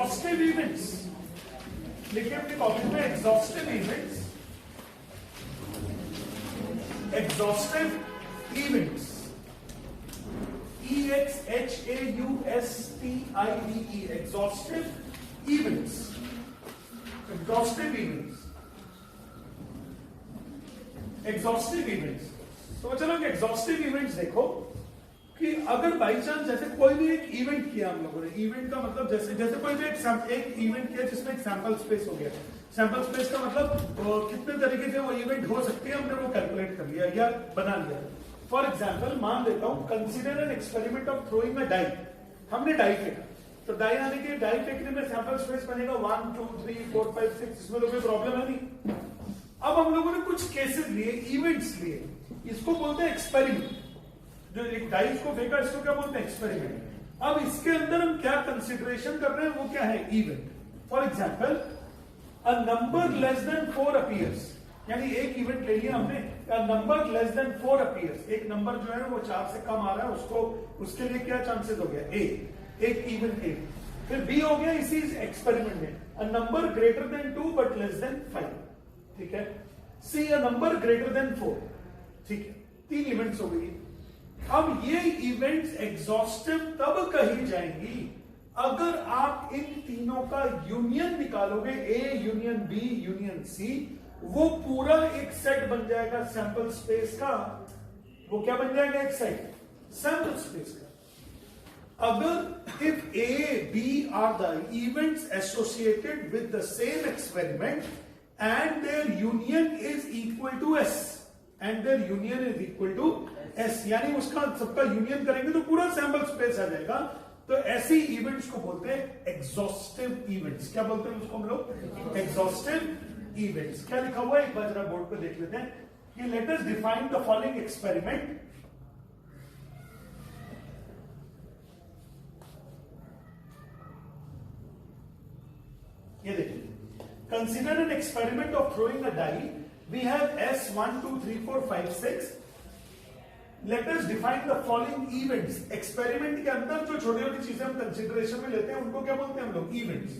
Exhaustive events लिखिए अपनी copy में, exhaustive events, exhaustive events, EXHAUSTIVE, exhaustive events, exhaustive events, exhaustive events. तो चलो एग्जॉस्टिव इवेंट्स देखो कि अगर बाई चांस जैसे कोई भी एक इवेंट किया हम लोगों ने, इवेंट का मतलब जैसे कोई भी एक इवेंट किया जिसमें एक सैंपल स्पेस हो गया, सैंपल स्पेस का मतलब कितने तरीके से वो इवेंट हो सकती है हमने वो कैलकुलेट कर लिया या बना लिया। फॉर एग्जाम्पल मान लेता हूं, consider an experiment of throwing a die. हमने डाई फेंका, तो डाई आने के डाई फेंकने में सैंपल स्पेस बनेगा 1 2 3 4 5 6, इसमें तो कोई प्रॉब्लम है नहीं। अब हम लोगों ने कुछ केसेस लिए, इवेंट्स लिए, इसको बोलते हैं एक्सपेरिमेंट। जो एक डाइस को फेंका इसको क्या बोलते हैं, एक्सपेरिमेंट। अब इसके अंदर हम क्या कंसिडरेशन कर रहे हैं वो क्या है, event. For example a number less than 4 appears, यानी एक इवेंट ले लिया हमने, a number less than 4 appears, एक नंबर जो है वो 4 से कम आ रहा है, उसको उसके लिए क्या चांसेस हो गया, ए, एक इवेंट ए। फिर बी हो गया इसी एक्सपेरिमेंट में, a number greater than 2 but less than 5, ठीक है। सी अ नंबर ग्रेटर देन 4, ठीक है। 3 इवेंट्स हो गई। अब ये इवेंट्स एग्जॉस्टिव तब कही जाएंगी अगर आप इन तीनों का यूनियन निकालोगे, A union B union C, वो पूरा एक सेट बन जाएगा सैंपल स्पेस का। वो क्या बन जाएगा, एक सेट सैंपल स्पेस का। अगर if A B are the events associated with the same experiment and their union is equal to S, and their union is equal to S, यानी उसका सबका यूनियन करेंगे तो पूरा सैंपल स्पेस आ जाएगा। तो ऐसी इवेंट्स को बोलते हैं एग्जॉस्टिव इवेंट्स। क्या बोलते हैं उसको हम लोग, एग्जॉस्टिव इवेंट्स। क्या लिखा हुआ है एक बार जरा बोर्ड पे देख लेते हैं कि let us define the following experiment. ये देखिए, consider an experiment of throwing a die. We have S 1 2 3 4 5 6. Let us define the following events. Experiment के अंदर जो छोटी छोटी चीजें हम कंसिडरेशन में लेते हैं उनको क्या बोलते हैं हम लोग, इवेंट्स।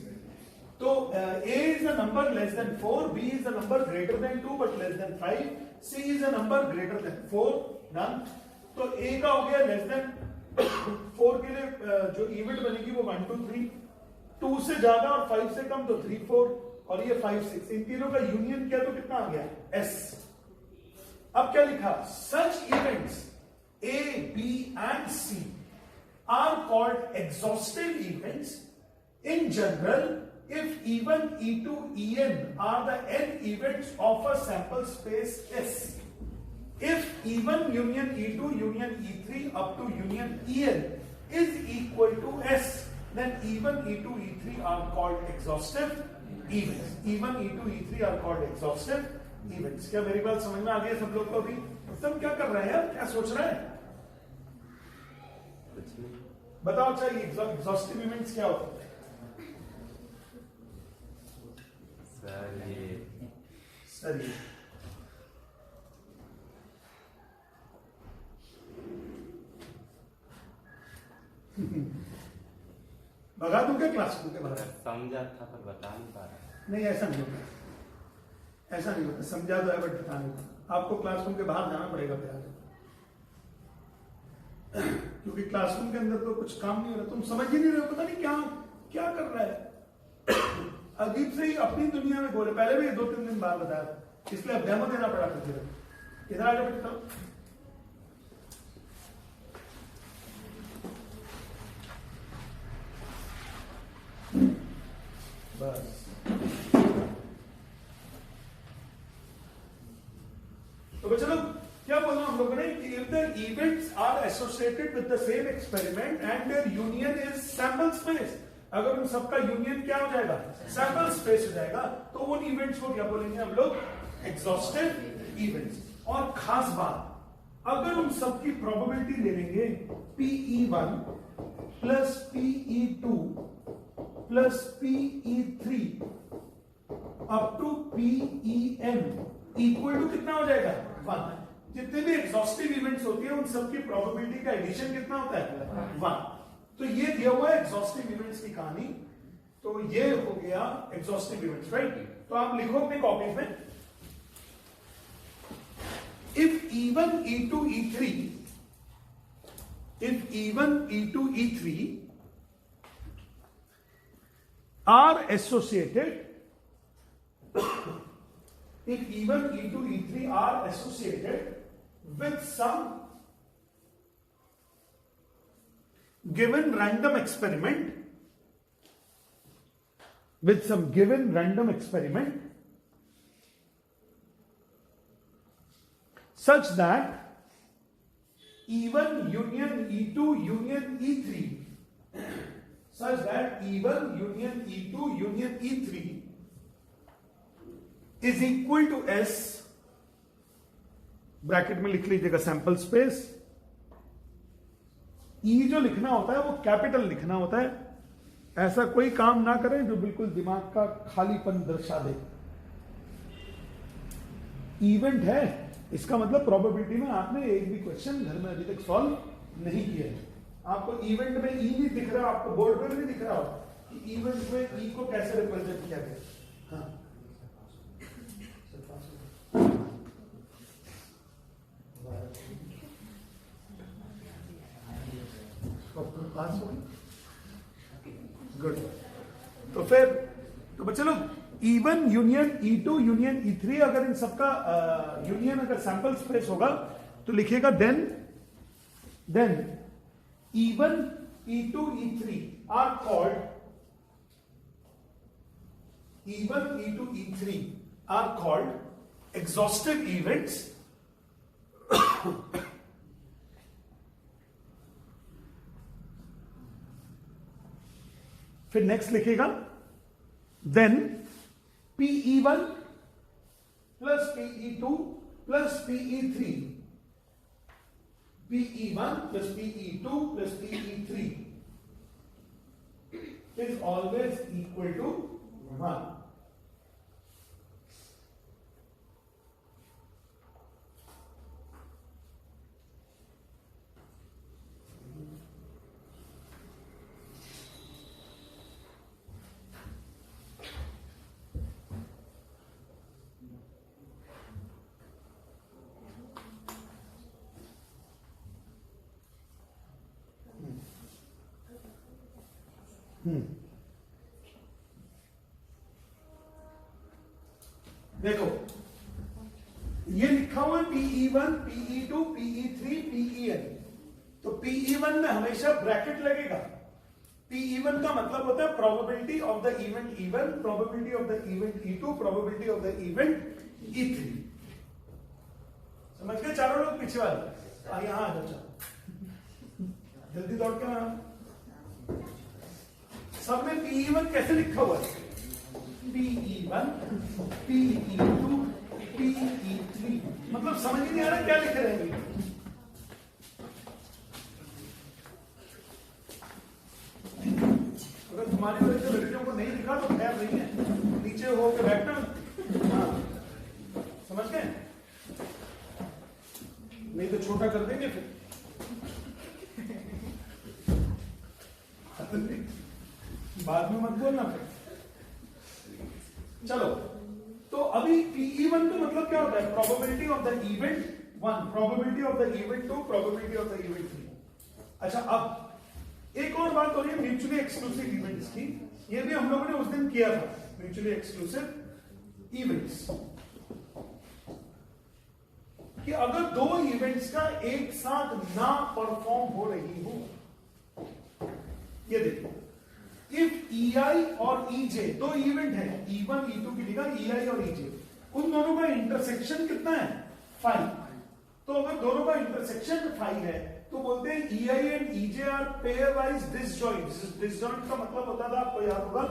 तो A is a number less than 4, B is a number greater than 2 but less than 5, C is a number greater than 4, done. तो A का हो गया लेस देन 4 के लिए जो इवेंट बनेगी वो 1 2 3, 2 से ज्यादा और 5 से कम तो 3 4, और ये 5 6, इन तीनों का यूनियन क्या तो कितना आ गया, S। अब क्या लिखा, सच events A, B and C are called exhaustive events in general if E1, E2, En are the n events of a sample space S. If E1 union E2 union E3 up to union En is equal to S, then E1, E2, E3 are called exhaustive events. E1, E2, E3 are called exhaustive events. क्या मेरी बात समझ में आ गई सब लोग को? भी सब क्या कर रहे हैं, क्या सोच रहे हैं, बताओ। चाहिए एग्जॉस्टिव इवेंट्स क्या होते हैं? सर ये भगा दूं क्या क्लासरूम के बाहर? समझा था पर बता नहीं पा रहा। नहीं, ऐसा नहीं होता, ऐसा नहीं होता। समझा तो है बट बता नहीं होता। आपको क्लासरूम के बाहर जाना पड़ेगा फिर, क्योंकि क्लासरूम के अंदर तो कुछ काम नहीं हो रहा, तुम समझ ही नहीं रहे हो, पता नहीं क्या क्या कर रहा है। अजीब से ही अपनी दुनिया में बोले। पहले भी 2-3 दिन बाद बताया, इसलिए अब डेमो देना पड़ा था। इधर आ जाओ बेटा, बस। तो बच्चों लोग क्या बोलना हम लोगों ने कि if the events are associated with the same experiment and their union is sample space, अगर उन सबका यूनियन क्या हो जाएगा, सैंपल स्पेस हो जाएगा, तो उन इवेंट्स को क्या बोलेंगे हम लोग, एग्जॉस्टिव इवेंट्स। और खास बात, अगर उन सबकी प्रोबेबिलिटी ले लेंगे PE1 plus PE2 plus PE3 up to PEN equal to कितना हो जाएगा, 1। जितने भी एग्जॉस्टिव इवेंट्स होती है उन सबकी प्रोबेबिलिटी का एडिशन कितना होता है, 1। तो ये दिया हुआ है एग्जॉस्टिव इवेंट्स की कहानी। तो ये हो गया एग्जॉस्टिव इवेंट्स, राइट? तो आप लिखो अपने कॉपीज में, if E1, E2, E3, if E1, E2, E3 are associated, if E1, E2, E3 are associated with some given random experiment, such that E1 union E2 union E3, such that E1 union E2 union E3 is equal to S, bracket में लिख लीजिएगा sample space, ई जो लिखना होता है वो capital लिखना होता है, ऐसा कोई काम ना करें जो बिल्कुल दिमाग का खालीपन दर्शा दे। इवेंट है, इसका मतलब प्रोबेबिलिटी में आपने एक भी क्वेश्चन घर में अभी तक सॉल्व नहीं किया है। आपको इवेंट में ई नहीं दिख रहा, आपको बोर्ड पर नहीं दिख रहा कि इवेंट में ई को कैसे रिप्रेजेंट किया गया। हाँ, पास हो गुड। तो फिर तो बच्चे लोग E1 union E2 union E3, अगर इन सबका यूनियन अगर सैंपल स्पेस होगा तो लिखिएगा then E1 E2 E3 are called, E1 E2 E3 are called exhaustive events फिर नेक्स्ट लिखेगा then PE1 plus PE2 plus PE3, PE1 plus PE2 plus PE3 is always equal to 1. देखो ये लिखा हुआ PE1 PE2 PE3 PEN, तो PE1 में हमेशा bracket लगेगा। PE1 का मतलब होता है probability of the event E1, probability of the event E2, probability of the event E3। समझ गए चारों लोग? पीछे वाले यहां आ जाओ, जल्दी दौड़ के आना। सब में PE1 कैसे लिखा हुआ है? PE1 PE2 PE3, मतलब समझ नहीं आ रहा क्या लिख रहे हैं। अगर तुम्हारी वजह से लड़कियों को नहीं लिखा तो खैर नहीं है, नीचे हो के बैठना। हाँ, समझ गए? नहीं तो छोटा कर देंगे फिर। बाद में मत बोलना फिर। चलो, तो अभी PE1 तो मतलब क्या होता है? Probability of the event 1, probability of the event 2, probability of the event 3। अच्छा, अब एक और बात हो रही है म्यूचुअली एक्सक्लूसिव इवेंट्स की। ये भी हम लोगों ने उस दिन किया था, म्यूचुअली एक्सक्लूसिव इवेंट्स, कि अगर दो इवेंट्स का एक साथ ना परफॉर्म हो रही हो, ये देखो, इफ EI और EJ दो इवेंट है, E1 E2 की जगह EI और EJ, उन दोनों का इंटरसेक्शन कितना है? 5। तो अगर दोनों का इंटरसेक्शन 5 है तो बोलते हैं EI and EJ are pairwise disjoint. Disjoint का मतलब होता था, आपको याद होगा,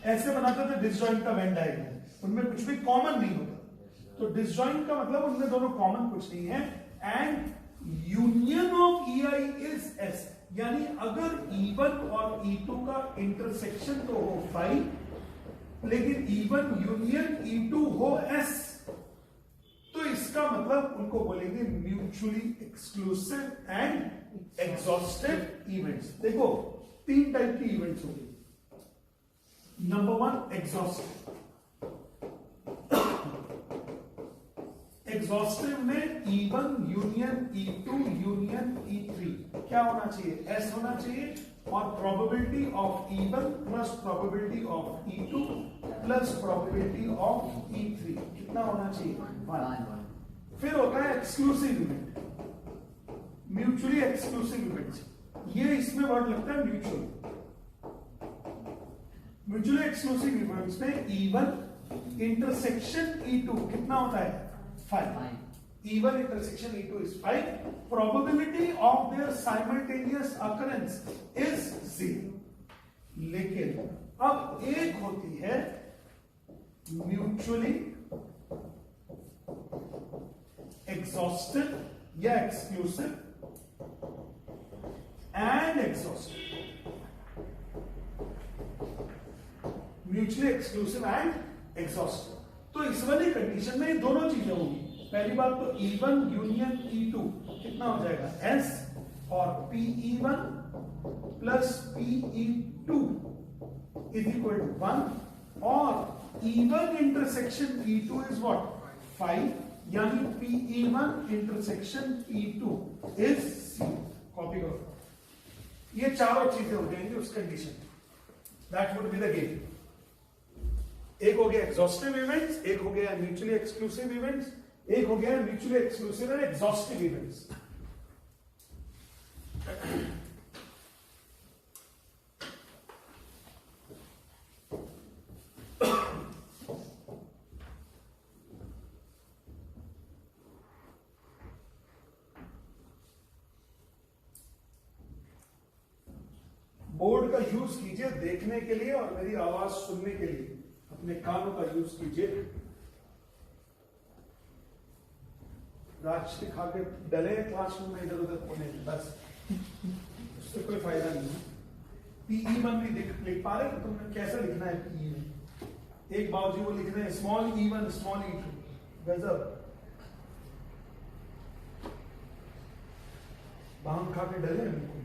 ऐसे बनाते थे डिसजॉइंट का वेन डायग्राम, उनमें कुछ भी कॉमन नहीं होता। तो डिसजॉइंट का मतलब उनमें दोनों कॉमन कुछ नहीं है। And union of EI is S, यानी अगर E1 और E2 का इंटरसेक्शन तो हो 5, लेकिन E1 यूनियन E2 हो S, तो इसका मतलब उनको बोलेंगे mutually exclusive and exhaustive events. देखो 3 टाइप की इवेंट्स होंगी। Number one exhaustive. एग्जॉस्टिव में E1 union E2 union E3 क्या होना चाहिए? S होना चाहिए और probability of E1 plus probability of E2 plus probability of E3 कितना होना चाहिए? 1। फिर होता है exclusive event, mutually exclusive events. ये इसमें वर्ड लगता है म्यूचुअल। म्यूचुअली एक्सक्लूसिव इवेंट्स में E1 इंटरसेक्शन E2 कितना होता है? 5। E1 intersection E2 is 5. Probability of their simultaneous occurrence is 0. लेकिन अब एक होती है म्यूचुअली एग्जॉस्टिव या exclusive and exhaustive. Mutually exclusive and exhaustive. तो इस वाली कंडीशन में दोनों चीजें होंगी। पहली बात तो E1 यूनियन E2 कितना हो जाएगा? S और PE1 plus PE2 is equal to 1 और E1 intersection E2 is what? 5, यानी PE1 intersection E2 is 0। Copy करो। ये चारों चीजें हो जाएंगी उस condition. That would be the game. एक हो गया एग्जॉस्टिव इवेंट्स, एक हो गया म्यूचुअली एक्सक्लूसिव इवेंट्स, एक हो गया mutually exclusive and exhaustive events. Board का यूज कीजिए देखने के लिए और मेरी आवाज सुनने के लिए। अपने कानों का यूज कीजिए। राज खा के डले क्लासरूम में इधर उधर होने बस, उससे कोई फायदा नहीं है। PE1 भी लिख पा रहे तो तुमने कैसा लिखना है PE1? एक बाबूजी वो लिख रहे हैं स्मॉल E1 स्मॉल E2। गजब, भांग खा के डले बिल्कुल।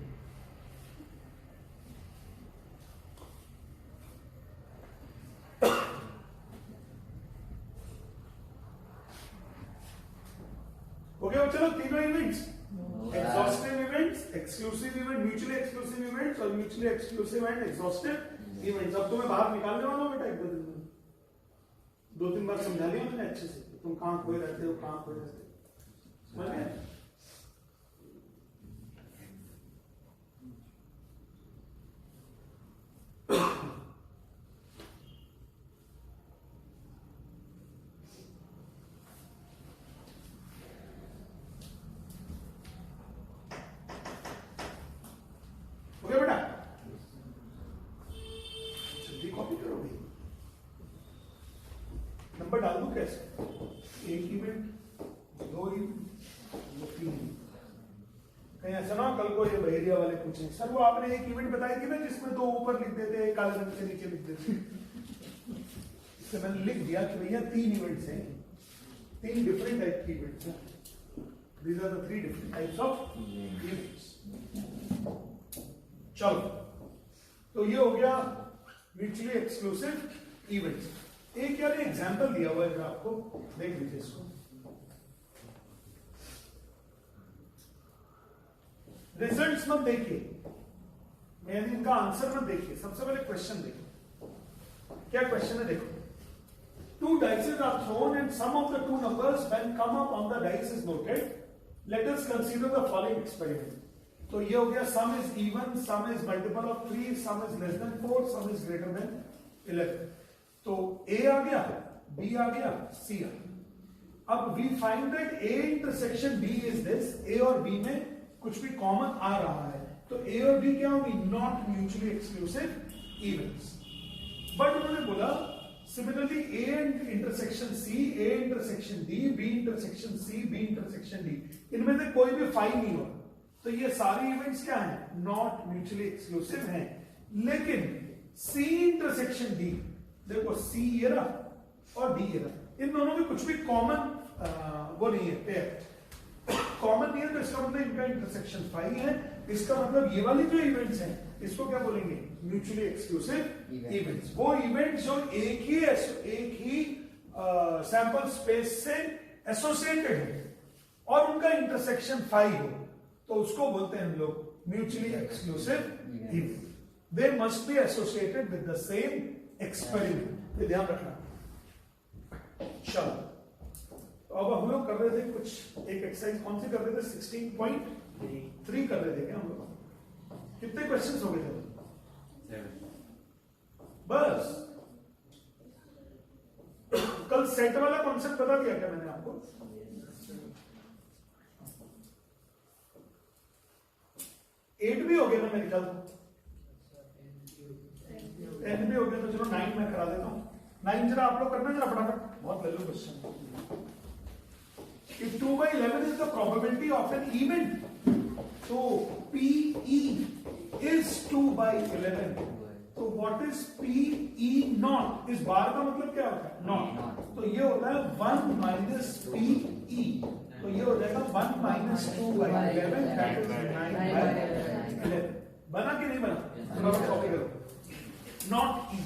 हो गया? चलो तीनों events, exhaustive events, exclusive event, mutually exclusive events और mutually exclusive and exhaustive events. अब तुम्हें बाहर निकालने वाला हूं बेटा एक दो दिन में। 2-3 बार समझा लिया मैंने अच्छे से, तुम कहां खोए रहते हो, कहां खोए रहते हो। समझ गए? नंबर डाल दूं कैसे? एक इवेंट, 2 इवेंट, 3 इवेंट। कहीं ऐसा ना कल को ये बहेरिया वाले पूछें सर वो आपने एक इवेंट बताई थी ना जिसमें 2 ऊपर लिख देते, काले रंग से नीचे लिख देते। इससे मैंने लिख दिया कि भैया 3 इवेंट्स हैं, 3 डिफरेंट टाइप की इवेंट्स हैं। These are the 3 different types of events. चलो, तो ये हो गया म्यूचुअली एक्सक्लूसिव इवेंट्स। एक यार एग्जांपल दिया हुआ है आपको, देख लीजिए इसको। रिजल्ट्स मत देखिए, मैं इनका आंसर मत देखिए, सबसे पहले क्वेश्चन देखो। क्या क्वेश्चन है देखो। 2 dices are thrown and sum of the 2 numbers when come up on the dice is noted. Let us consider the following experiment. तो ये हो गया sum is even, sum is multiple of 3, sum is less than 4, sum is greater than 11. तो A आ गया, B आ गया, C आ गया। अब we find that A intersection B is this, A और B में कुछ भी कॉमन आ रहा है, तो A और B क्या होगी? Not mutually exclusive events. But उन्होंने बोला similarly A intersection C, A intersection D, B intersection C, B intersection D, इनमें से कोई भी 5 नहीं हुआ, तो ये सारी इवेंट्स क्या हैं? नॉट म्यूचुअली एक्सक्लूसिव हैं। लेकिन C इंटरसेक्शन D, देखो C ये रहा और D ये रहा, इन दोनों में कुछ भी कॉमन वो नहीं है, पेयर कॉमन नहीं है, तो इसका मतलब इनका इंटरसेक्शन 5 है इसका मतलब ये वाली जो इवेंट्स हैं इसको क्या बोलेंगे? Mutually exclusive events. वो इवेंट्स जो एक ही सैंपल स्पेस से एसोसिएटेड है और उनका इंटरसेक्शन 5 हो तो उसको बोलते हैं हम लोग mutually exclusive event. They must be associated with the same experiment, ये ध्यान रखना। चलो तो अब हम लोग कर रहे थे कुछ एक एक्सरसाइज, कौन सी कर रहे थे? 16.3 कर रहे थे क्या हम लोग? कितने क्वेश्चंस हो गए थे? बस कल सेट वाला कॉन्सेप्ट बता दिया क्या मैंने आपको? एट भी हो गया ना मेरे ख्याल, 10 भी हो गया, तो चलो 9 मैं करा देता हूं। 9 जरा आप लोग करना जरा फटाफट, बहुत ले लो question. If 2/11 is the probability of an event, so PE is 2/11. तो what is PE naught? इस बार का मतलब क्या होता है? नॉट। तो ये होता है 1 minus PE, तो ये हो जाएगा 1 minus 2/11, that is 9/11। बना कि नहीं बना? थोड़ा कॉपी करो। Not E।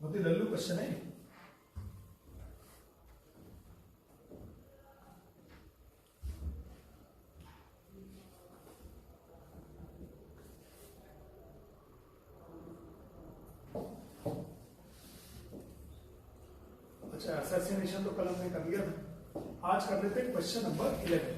बहुत ही लल्लू क्वेश्चन है। अच्छा, असैसिनेशन तो कल हमने कर लिया था, आज कर लेते हैं question number 11।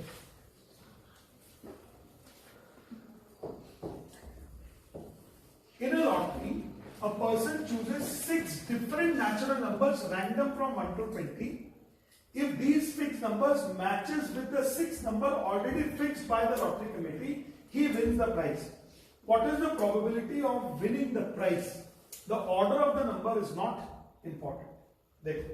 In a lottery, a person chooses 6 different natural numbers random from 1 to 20. If these fixed numbers matches with the 6th number already fixed by the lottery committee, he wins the prize. What is the probability of winning the prize? The order of the number is not important. देखो,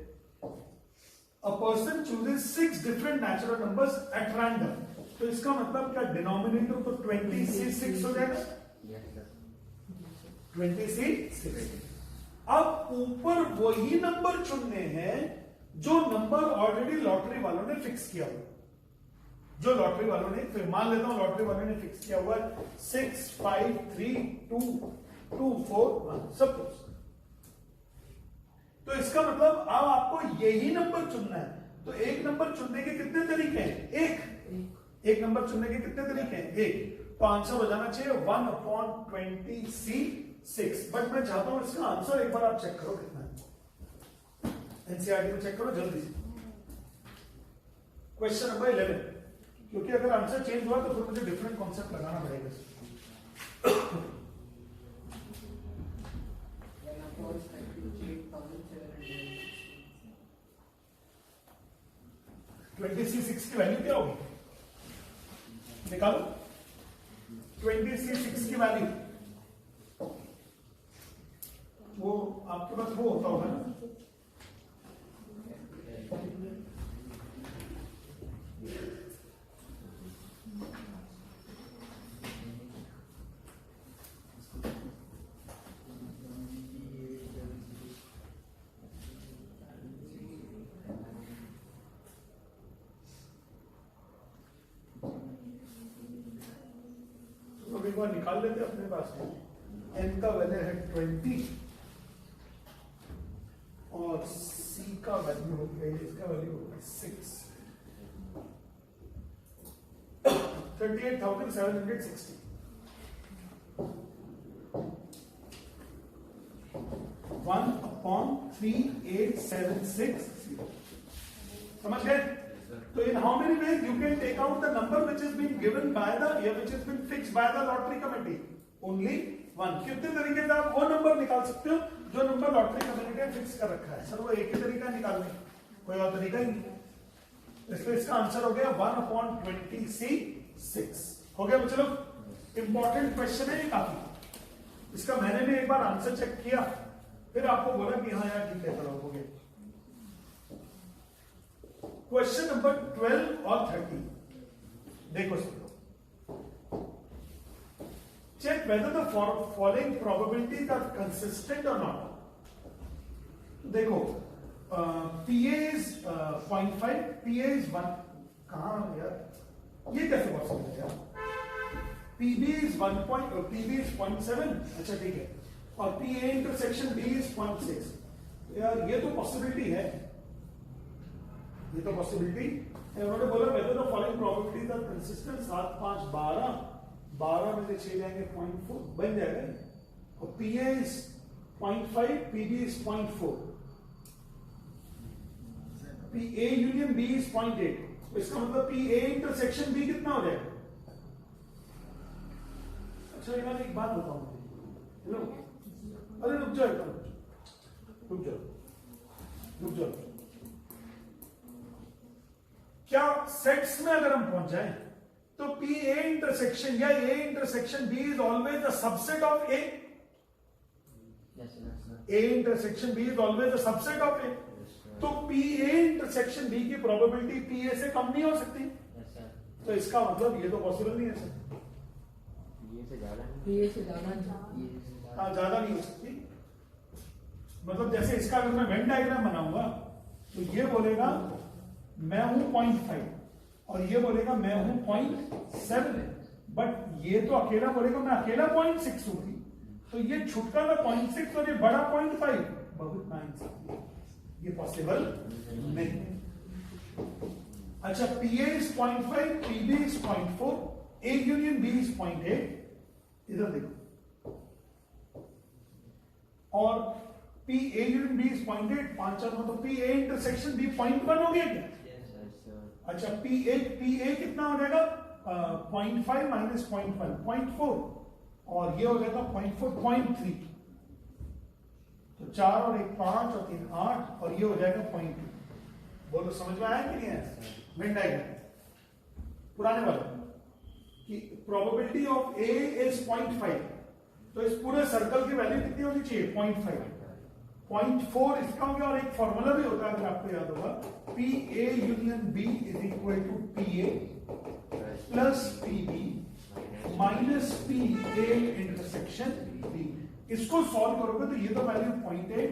a person chooses 6 different natural numbers at random. तो इसका मतलब क्या? Denominator तो 20 से 6 हो जाएगा, 20 से 6। अब ऊपर वही नंबर चुनने हैं जो नंबर ऑलरेडी लॉटरी वालों ने फिक्स किया हुआ। जो लॉटरी वालों ने, फिर मान लेता हूं लॉटरी वालों ने फिक्स किया हुआ 6, 5, 3, 2, 2, 4, 1 सब कुछ। तो इसका मतलब अब आपको यही नंबर चुनना है। तो एक नंबर चुनने के कितने तरीके हैं? एक नंबर चुनने के कितने तरीके हैं? एक। तो आंसर हो जाना चाहिए 1/20C6। बट मैं चाहता हूं इसका आंसर एक बार आप चेक करो कितना है। एनसीईआरटी में चेक करो जल्दी से। क्वेश्चन नंबर 11, क्योंकि अगर आंसर चेंज हुआ तो फिर मुझे डिफरेंट कॉन्सेप्ट लगाना पड़ेगा। 20C6 की वैल्यू क्या होगी? निकालो 20C6 की वैल्यू। वो आपके पास वो होता होगा ना, एक बार निकाल लेते अपने पास में। एन का वैल्यू है 20 और सी का वैल्यू हो गया, इसका वैल्यू हो गया 6। 38,760। 1/3876। समझ गए? So in how many ways you can take out the number which has been given by the, which has been fixed by the lottery committee? Only one. कितने तरीके से आप वो नंबर निकाल सकते हो जो नंबर लॉटरी कमेटी ने फिक्स कर रखा है? सर वो एक ही तरीका निकालने, कोई और तरीका ही नहीं। इसलिए इसका आंसर हो गया 1/20C6। हो गया बच्चों लोग? इंपॉर्टेंट क्वेश्चन है ये काफी। इसका मैंने भी एक बार आंसर चेक किया, फिर आपको बोला कि हाँ यार ठीक है चलो हो गया। क्वेश्चन नंबर 12 और 13 देखो सुनो। Check whether the following probabilities are consistent or not. देखो PA is 0.5, PA is 1, कहाँ यार ये कैसे पॉसिबल है यार? PB is 0.7, अच्छा ठीक है, और PA इंटरसेक्शन B is 0.6, यार ये तो पॉसिबिलिटी है, ये तो पॉसिबिलिटी है। उन्होंने बोला whether the following probabilities are consistent, 7 5 12, 12 में से 6 जाएंगे 0.4 बन जाएगा, और PA is 0.5, PB is 0.4, PA union B is 0.8, तो इसका मतलब PA इंटरसेक्शन B कितना हो जाएगा? अच्छा यार एक बात बताऊं, हेलो, अरे रुक जाओ, रुक जाओ, रुक जाओ। क्या सेट्स में अगर हम पहुंच जाएं तो PA इंटरसेक्शन या A intersection B is always the subset of A? A intersection B is always the subset of A, तो PA इंटरसेक्शन B की प्रोबेबिलिटी PA से कम नहीं हो सकती, तो इसका मतलब ये तो पॉसिबल नहीं है सर, ज्यादा नहीं हो सकती। मतलब जैसे इसका अगर मैं वेन डायग्राम बनाऊंगा तो ये बोलेगा मैं हूं 0.5 और ये बोलेगा मैं हूं 0.7, बट ये तो अकेला बोलेगा मैं अकेला 0.6 हूं, तो ये छुटका ना 0.6 और ये बड़ा 0.5, बहुत नाइंसाफी, ये पॉसिबल नहीं। अच्छा PA is 0.5, PB is 0.4, A union B is 0.8, इधर देखो, और PA यूनियन B is 0.8, 5 और मतलब PA इंटरसेक्शन B 0.1 हो गया क्या? अच्छा PA कितना हो जाएगा? 0.5 माइनस 0.1 0.4, और ये हो जाएगा 0.4 0.3, तो 4 और 1 5 और 3 8, और ये हो जाएगा 0.2। बोलो समझ में आया कि नहीं आया? वेन डायग्राम पुराने वाला कि प्रोबेबिलिटी ऑफ A इज 0.5, तो इस पूरे सर्कल की वैल्यू कितनी होनी चाहिए? 0.5, 0.4 इसका हो गया, और एक फॉर्मूला भी होता है अगर आपको याद होगा, PA union B is equal to PA plus PB minus PA intersection B। इसको सॉल्व करोगे तो ये तो वैल्यू 0.8,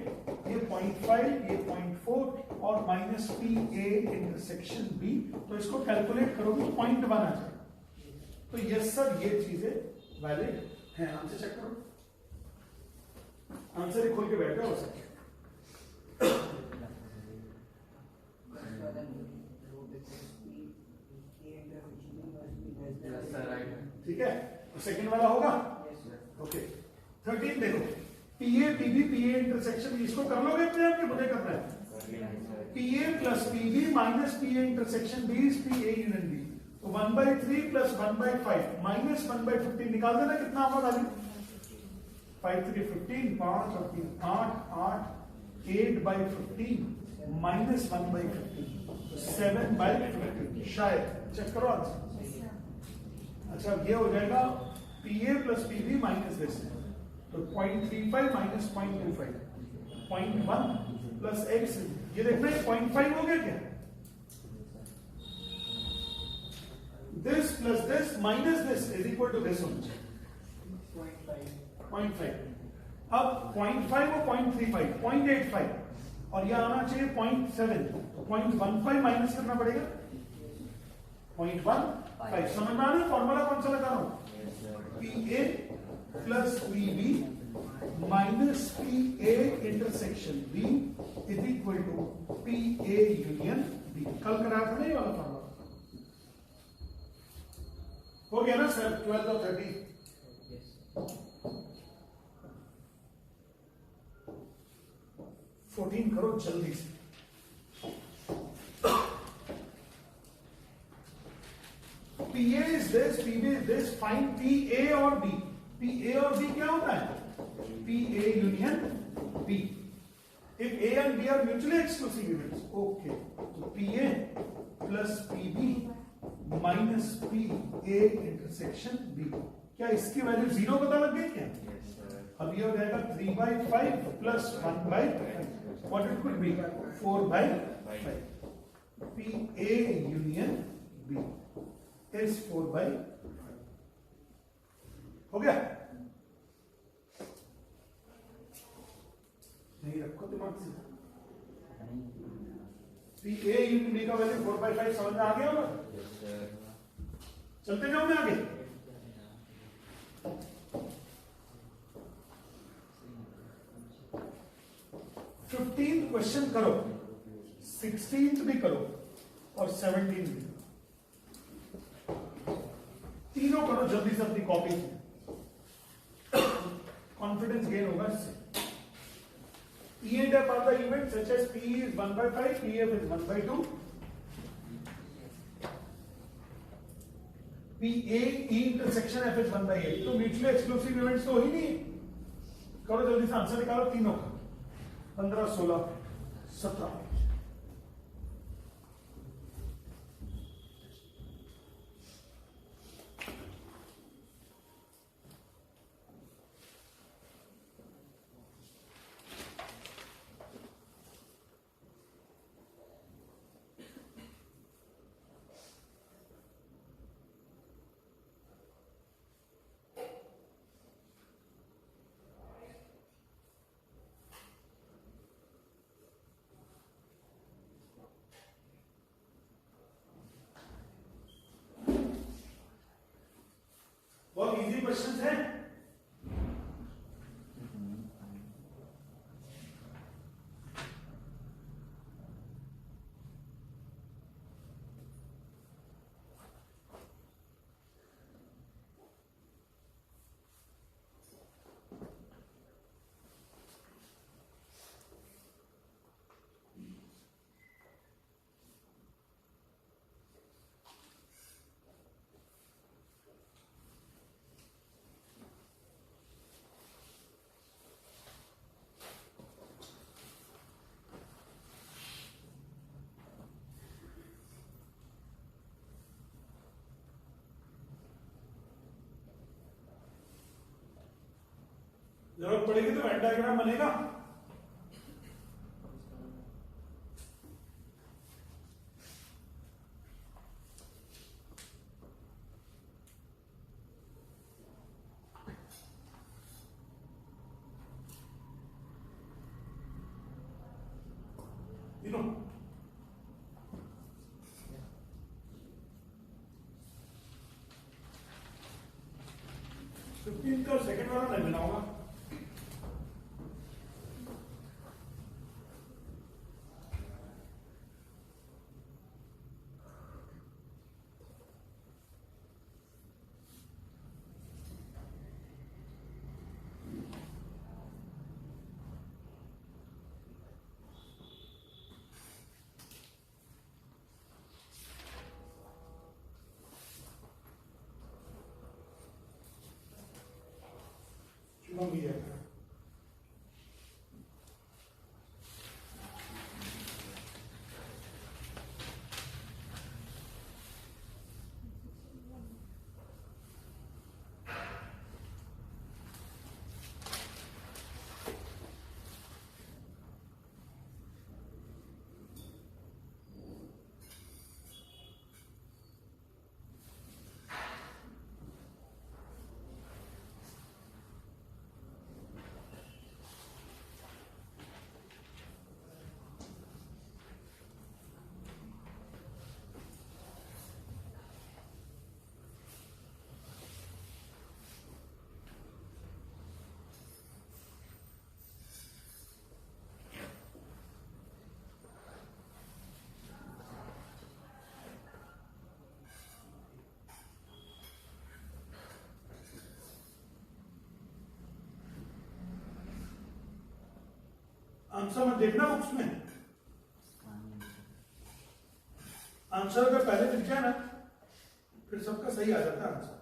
ये 0.5, ये 0.4 और माइनस PA इंटरसेक्शन B, तो इसको कैलकुलेट करोगे तो 0.1 आ जाएगा। तो यस सर ये चीजें वैलिड है, आंसर चेक करो, आंसर ही खोल के बैठे हो सकते। ठीक है, तो सेकंड वाला होगा, ओके। 13 देखो, PA PB PA इंटरसेक्शन, इसको कर लोगे अपने आप, मुझे करना है। PA plus PB minus PA intersection B is PA union B, तो 1/3 प्लस 1/5 माइनस 1/15 निकाल देना, कितना होगा वैल्यू? 5 3 15, 5 और 3 8 8, 8/15 माइनस 1/15, 7/15, शायद चेक करो आंसर। अच्छा ये हो जाएगा PA plus PB minus this, तो 0.35 माइनस 0.25, 0.1 प्लस x, ये देखना है 0.5 हो गया क्या? This plus this minus this is equal to this होना चाहिए 0.5। अब 0.5 और 0.35 0.85, और यह आना चाहिए 0.7, तो 0.15 माइनस करना पड़ेगा 0.15। समझ में आ रहा है फॉर्मूला कौन सा लगा रहा हूं? PA plus PB minus PA intersection B is equal to PA union B। कल कराया था नहीं वाला फॉर्मूला, हो गया ना सर? 12 और 13 14 करो जल्दी से। PA is this, PB is this, find PA और B। PA और B क्या होता है? PA union B। If A and B are mutually exclusive events, okay, तो PA plus PB minus PA intersection B, क्या इसकी वैल्यू 0 पता लग गई क्या? अब ये हो जाएगा 3/5 plus 1/5, what it could be? 4/5। PA union B is 4/5, हो गया? नहीं रखो दिमाग से। पी ए इंटू डी का वैल्यू 4/5 समझ में आ गया होगा। चलते जाओ मैं आगे। 15th क्वेश्चन करो, 16th भी करो और 17th भी करो। तीनों करो जल्दी से अपनी कॉपी में, कॉन्फिडेंस गेन होगा इससे। E and F are the events such as P is 1/5, PF is 1/2, PA E intersection F is 1/8। तो म्यूचुअली एक्सक्लूसिव इवेंट्स तो ही नहीं। करो जल्दी से आंसर निकालो तीनों का। 15, 16, 17। बहुत इजी क्वेश्चंस हैं। जरूरत पड़ेगी तो वेन डायग्राम बनेगा। यू नो 15 का सेकंड वाला नहीं बनाऊंगा। चुना भी है। आंसर मत देखना बुक्स में। आंसर अगर पहले दिख जाए ना फिर सबका सही आ जाता है आंसर।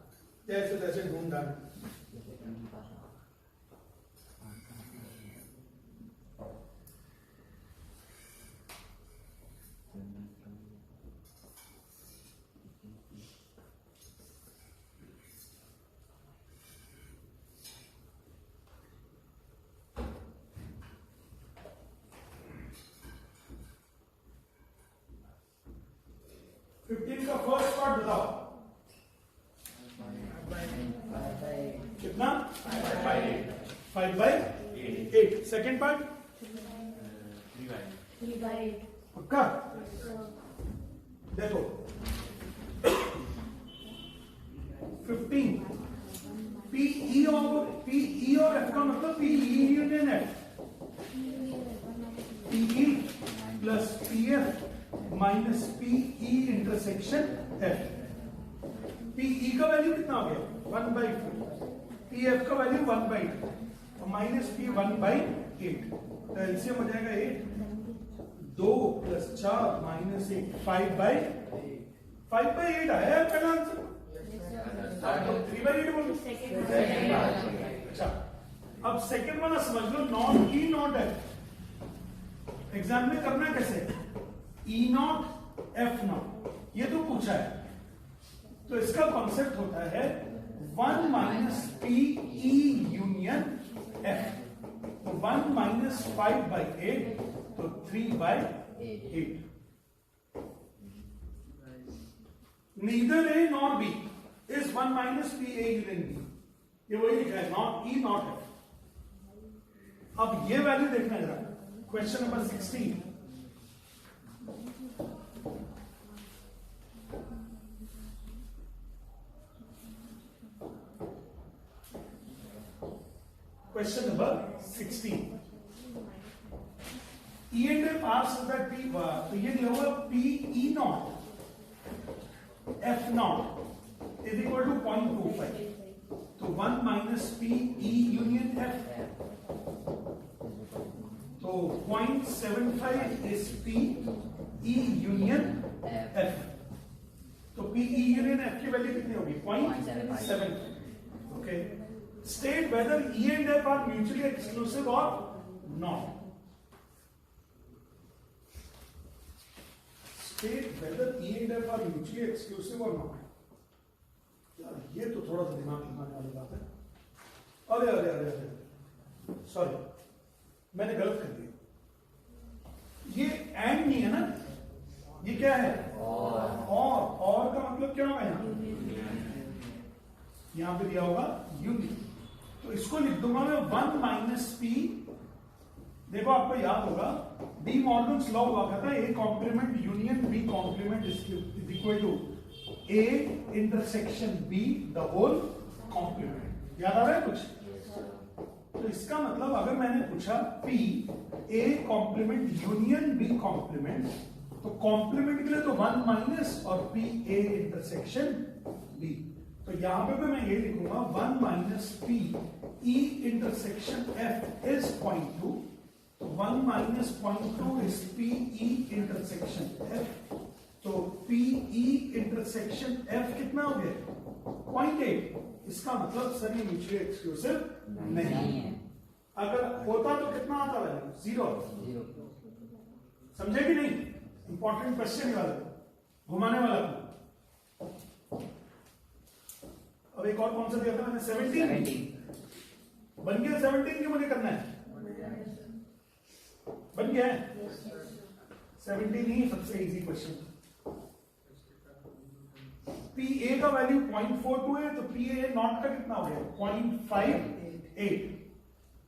जैसे तैसे ढूंढ डाल। फिफ्टीन का फर्स्ट पार्ट बताओ कितना? 5/8। सेकेंड पार्ट 3/8 पक्का? देखो 15 पीई और एफ का मतलब PE union F, PE plus PF minus PE intersection F. PE का वैल्यू कितना हो गया 1/4, पीएफ का वैल्यू 1/2 और माइनस पी 1/8, तो एलसीएम हो जाएगा 8, 2 + 4 - 8 5/8 आया है पहला आंसर। 3/8 बोलो। अच्छा अब सेकंड वाला समझ लो, not E not F. Exam में करना कैसे, ई नॉट एफ नॉट, ये तो पूछा है, तो इसका कॉन्सेप्ट होता है 1 - पीई यूनियन एफ, तो 1 - 5/8 तो 3/8। Neither A nor B is 1 - PA union B, ये वही लिखा है, नॉट ई नॉट एफ। अब ये वैल्यू देखना जरा, question number 16। Question number 16. E and F are so that P, तो ये लिया हुआ PE naught F naught is equal to 0.25, तो 1 - PE union F, तो 0.75 is PE union F, तो PE union F की वैल्यू कितनी होगी 0.75। Okay, state whether E and F are mutually exclusive or not. State whether E and F are mutually exclusive or not. यार ये तो थोड़ा सा दिमाग लगाने वाली बात है। अरे अरे अरे अरे सॉरी, मैंने गलत कर दिया। ये एंड नहीं है ना, ये क्या है और का मतलब क्या होगा यहाँ पे दिया होगा यूनियन, तो इसको लिख दूंगा मैं 1 - P। देखो आपको याद होगा डी मॉर्गन्स लॉ हुआ करता है, A complement union B complement is equal to A intersection B the whole complement. याद आ रहा है कुछ? तो इसका मतलब अगर मैंने पूछा P A complement union B complement, तो कॉम्प्लीमेंट के लिए तो 1 - और पी ए इंटरसेक्शन बी, तो यहां पे मैं ये लिखूंगा 1 - P E intersection F is 0.2, तो 1 - 0.2 is P E intersection F, तो पी ई इंटरसेक्शन एफ कितना हो गया 0.8। इसका मतलब सर ये म्यूचुअली एक्सक्लूसिव नहीं है। अगर होता तो कितना आता वैल्यू 0। समझे कि नहीं? इंपॉर्टेंट क्वेश्चन वाला घुमाने वाला था। अब एक और कौन सा दिया था मैंने 17 बन गया। 17 क्यों मुझे करना है, बन गया है 17 ही सबसे इजी क्वेश्चन। पी ए का वैल्यू 0.42 है, तो पी ए नॉट का कितना हो गया 0.58,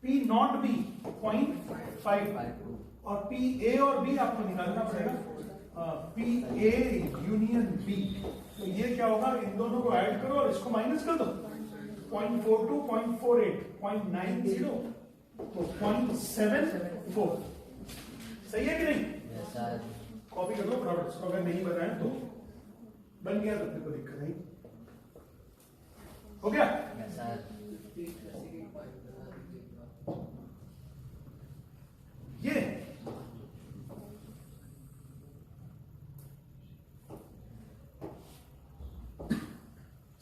पी नॉट बी 0.55, और पी ए और बी आपको निकालना पड़ेगा पी ए यूनियन बी, तो ये क्या होगा, इन दोनों को ऐड करो और इसको माइनस कर दो 0.42 0.48 0.90 तो 0.74। सही है कि नहीं? कॉपी कर लो प्रोडक्ट्स, अगर नहीं बनाए तो बन गया, तो कोई दिक्कत नहीं। हो गया? ये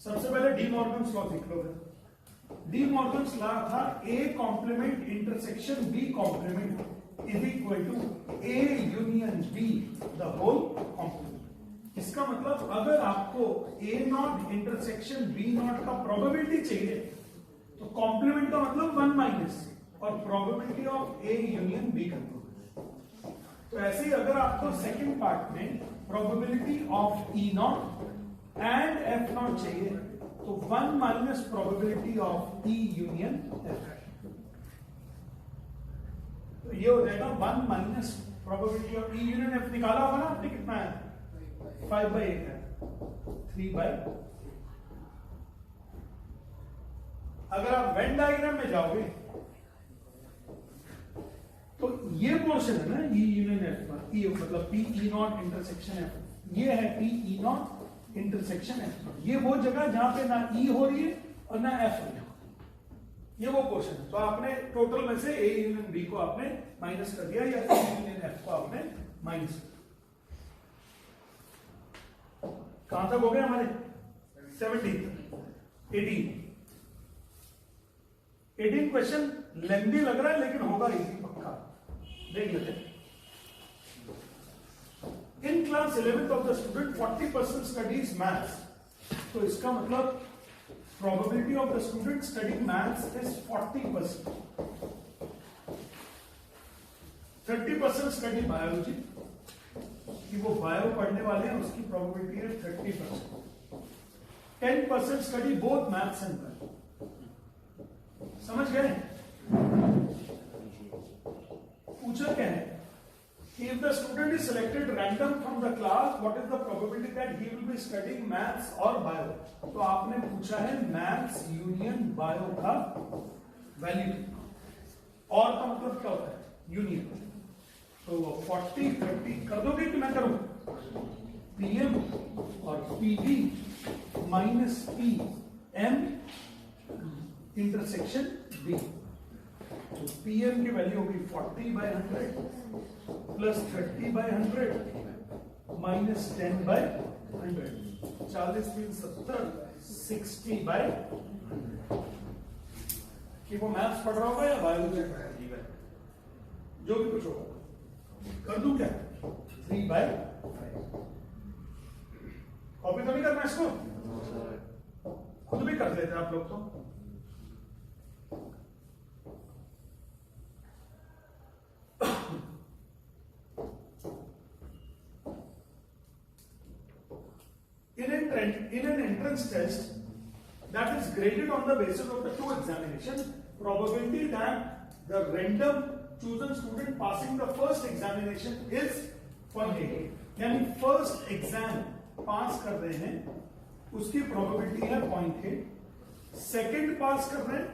सबसे पहले डी मॉर्गन्स लॉ सीख लो। डी मॉर्गन्स लॉ था A complement intersection B complement is equal to A union B the whole complement. इसका मतलब अगर आपको A not intersection B not का प्रोबेबिलिटी चाहिए, तो कॉम्प्लीमेंट का मतलब 1 माइनस और probability of A union B कर दो। तो ऐसे ही अगर आपको सेकंड पार्ट में probability of E not and F not चाहिए, तो 1 minus probability of E union F, तो ये हो जाएगा 1 minus probability of E union F निकाला होगा ना आपने, कितना है 5/8 है, 3/। अगर आप वेन डायग्राम में जाओगे तो ये पोर्शन है ना ई यूनियन एफ का, ई मतलब P E not intersection F, ये है P E not intersection F. ये वो जगह जहां पे ना ई हो रही है और ना एफ हो रही है, ये वो पोर्शन है। तो आपने टोटल में से ए यूनियन बी को आपने माइनस कर दिया या ए यूनियन एफ को आपने माइनस कर दिया। कहां तक हो गए हमारे 17 18 क्वेश्चन लेंथी लग रहा है लेकिन होगा इजी पक्का, देख लेते हैं। In class 11th of the student 40% studies maths, तो इसका मतलब probability of the student studying maths is 40%। 30% study biology, कि वो बायो पढ़ने वाले हैं, उसकी प्रोबेबिलिटी है 30%। 10% study both maths and bio. समझ गए? पूछा क्या है, if the student is selected random from the class, what is the probability that he will be studying maths or bio? तो आपने पूछा है मैथ्स यूनियन बायो का वैल्यू, और का मतलब क्या होता है यूनियन। तो 40 30 कर दोगे कि मैं करूं? पीएम और PB minus P M intersection B. तो पीएम की वैल्यू होगी 40/100 प्लस 30/100 माइनस 10/100, 40 3 70 60/100। कि वो मैथ्स पढ़ रहा होगा या बायोलॉजी, जो भी कुछ होगा। कर दूं क्या 3/5? कॉपी तो नहीं करना इसको, खुद भी कर लेते आप लोग। तो in an entrance test that is graded on the basis of the two examination, probability that the random chosen student passing the first examination is 0.8। यानी फर्स्ट एग्जाम पास कर रहे हैं उसकी प्रोबेबिलिटी है 0.8, सेकंड पास कर रहे हैं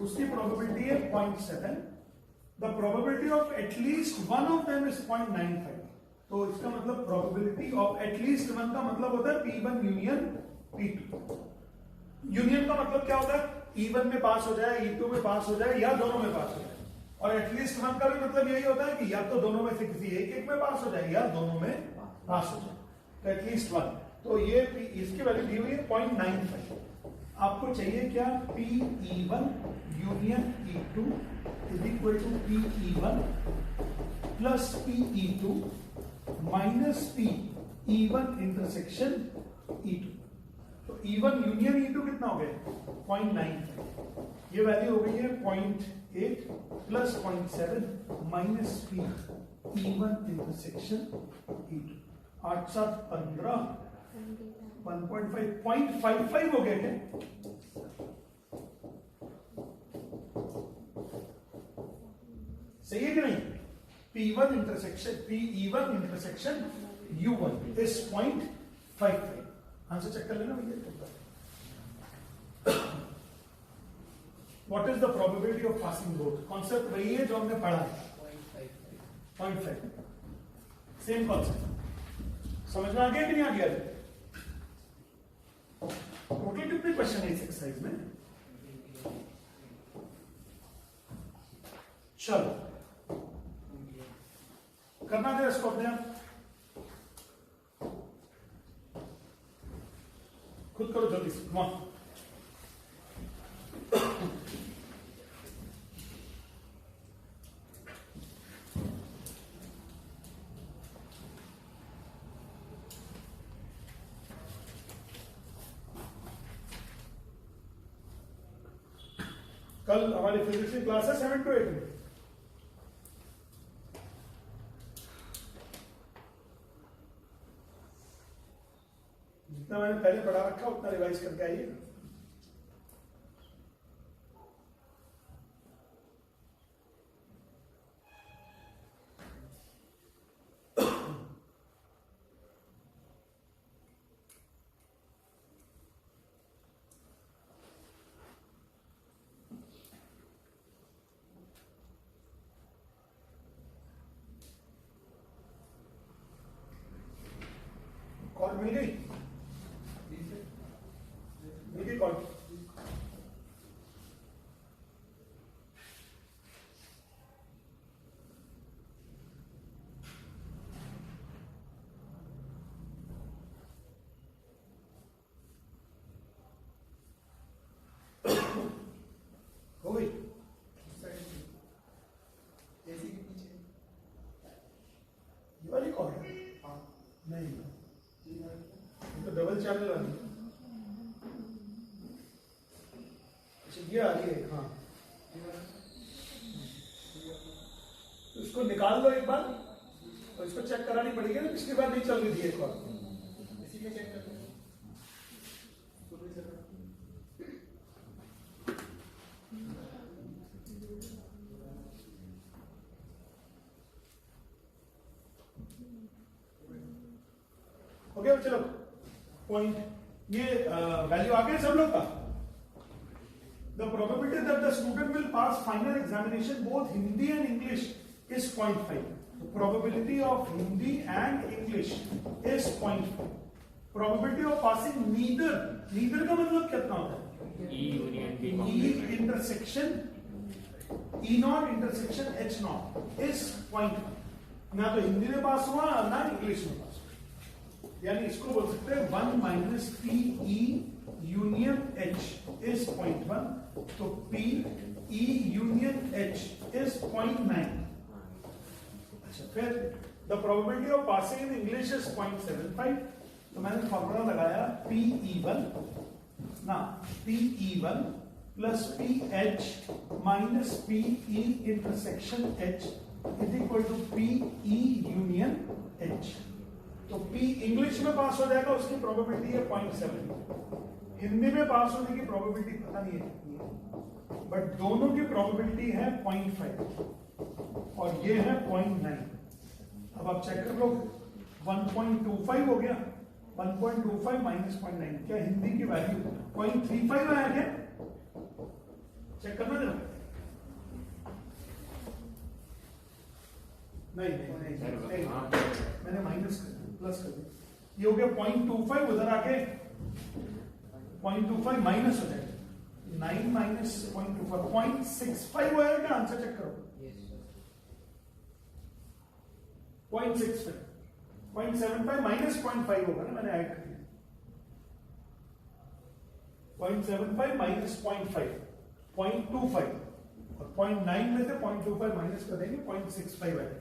उसकी प्रोबेबिलिटी है 0.7, the probability of at least one of them is 0.95। तो इसका मतलब प्रोबेबिलिटी ऑफ एटलीस्ट वन का मतलब होता है P1 यूनियन P2। यूनियन का मतलब क्या होता है, E1 में पास हो जाए, E2 में पास हो जाए, या दोनों में पास हो जाए। और एटलीस्ट वन का भी मतलब यही होता है कि या तो दोनों में से किसी एक में पास हो जाए या दोनों में पास हो जाए। तो एटलीस्ट वन, तो ये इसकी वैल्यू दी हुई है 0.95। आपको चाहिए क्या, PE1 union E2 is equal to PE1 plus PE2 minus PE1 intersection E2। तो E1 यूनियन E2 कितना हो गया 0.95, ये वैल्यू हो गई है 0.8 plus 0.7 minus PE1 intersection E2। 8 7 15 1.5 0.55 हो गया क्या? सही है कि नहीं? P1 intersection PE1 intersection U1 is 0.55। Answer check कर लेना भैया। What is the probability of passing both? Concept वही है जो हमने पढ़ा है, 0.5। सेम कॉन्सेप्ट, समझ में आ गया कि नहीं आ गया? टोटल कितने क्वेश्चन है इस एक्सरसाइज में? चलो करना दे इसको अपने आप, खुद करो जल्दी से। Come on. कल हमारी फिजिक्स की क्लास है 7 to 8 में। जितना मैंने पहले पढ़ा रखा उतना रिवाइज करके आइए। मिल गई? मिल गई कॉल? हो गई? एसी के पीछे ये वाली कॉल है? हाँ नहीं, जी हाँ ये तो डबल चैनल वाली है। अच्छा ये आ रही है, हाँ। तो इसको निकाल दो एक बार और इसको चेक करानी पड़ेगी ना, पिछली बार नहीं चल रही थी एक बार। इसी में चेक कर लें सुबह से हो गया? चलो पॉइंट, ये वैल्यू आ गया सब लोग का। The probability that the student will pass final examination both Hindi and English is 0.5. The probability of Hindi and English is 0.5. Probability of passing neither का मतलब कितना होता है? E union B E intersection E naught intersection H naught is 0.5. ना तो हिंदी में पास हुआ ना इंग्लिश में पास हुआ, यानी इसको बोल सकते हैं 1 minus P E union H is 0.1. तो P E union H is 0.9. अच्छा, फिर the probability of passing in English is 0.75. तो मैंने फॉर्मूला लगाया पी ई वन ना, P E one plus P H minus P E intersection H is equal to P E union H. तो P English में pass हो जाएगा, उसकी probability है 0.7. हिंदी में पास होने की प्रोबेबिलिटी पता नहीं है कितनी है, बट दोनों की प्रोबेबिलिटी है 0.5 और ये है 0.9. अब आप चेक कर लो, 1.25 हो गया. 1.25 माइनस 0.9, क्या हिंदी की वैल्यू 0.35 आया क्या? चेक करना जरा. नहीं, मैंने माइनस कर दिया, प्लस कर दिया. ये हो गया 0.25, उधर आके 0.25 माइनस हो जाएगा. 9 माइनस 0.25 0.65 हो जाएगा. आंसर चेक करो. 0.65 0.75 माइनस 0.5 होगा ना, मैंने ऐड कर दिया. 0.75 माइनस 0.5 0.25 और 0.9 में से 0.25 माइनस कर देंगे, 0.65 आएगा.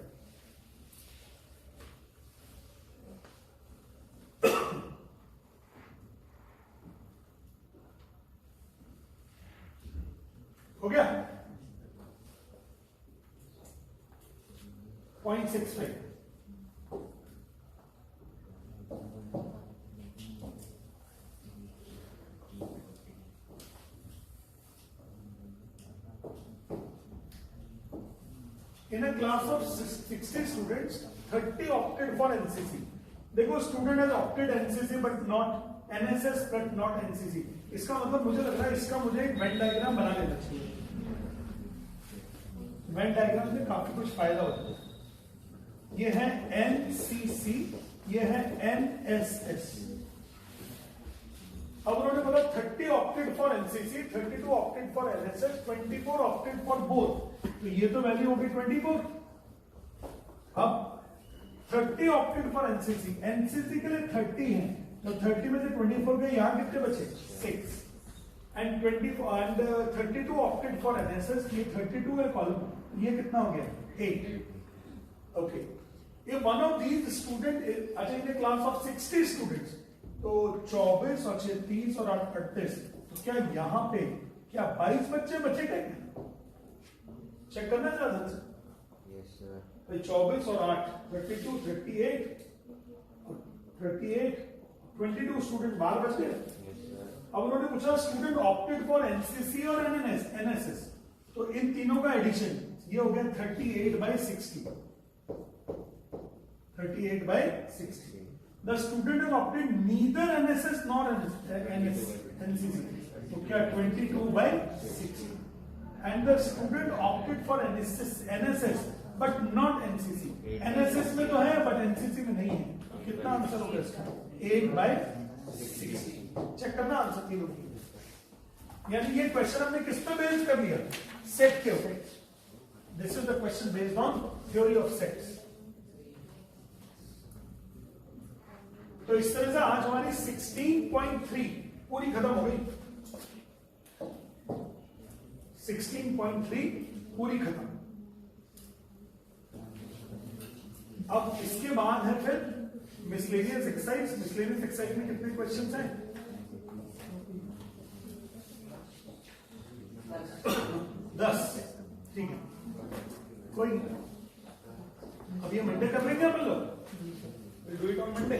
हो गया? 0.65. In a class of 60 students, 30 opted for NCC. देखो, student has opted NCC but not NSS but not NCC. इसका मतलब मुझे लग रहा है इसका मुझे एक वेन डायग्राम बना लेना चाहिए. वेन डायग्राम से काफी कुछ फायदा होता है. ये है NCC, ये है NSS. अब उन्होंने बोला 30 opted for NCC, 32 opted for NSS, 24 opted for both. तो ये तो वैल्यू होगी 24. अब 30 opted for NCC, NCC के लिए 30 है, तो 30 में से 24 गए, यहां कितने बचे? 6. एंड 32 opted for NSS, ये 32 है कॉलम, ये कितना हो गया? 8. ओके, ये वन ऑफ दीज स्टूडेंट, अच्छा इन क्लास ऑफ 60 स्टूडेंट्स, तो 24 और 30 और 38, तो क्या यहां पे क्या 22 बच्चे बचेंगे? चेक करना चाहते हैं. Yes, sir. 24 और 8 32 38 38 22 स्टूडेंट बाहर बच गए. Yes, sir. अब उन्होंने पूछा स्टूडेंट ऑप्टेड फॉर एनसीसी और एनएसएस, तो इन तीनों का एडिशन ये हो गया 38/60. 38/60. The student has opted neither NSS nor NCC, तो क्या 22/60. And the student opted for NSS but not NCC. NSS में तो है बट एनसीसी में नहीं है, कितना आंसर होगा इसका 8/60। चेक करना आंसर तीनों की। यानी ये क्वेश्चन हमने किस पे बेस्ड कर लिया, सेट के ऊपर। This is the question based on theory of sets. तो इस तरह से आज हमारी 16.3 पूरी खत्म हो गई। 16.3 पूरी खत्म। अब इसके बाद है फिर मिसलेनियस एक्सरसाइज। मिसलेनियस एक्सरसाइज में कितने क्वेश्चंस हैं? 10। ठीक है, कोई नहीं। अब ये मंडे कर लेंगे अपन लोग, will do it on Monday.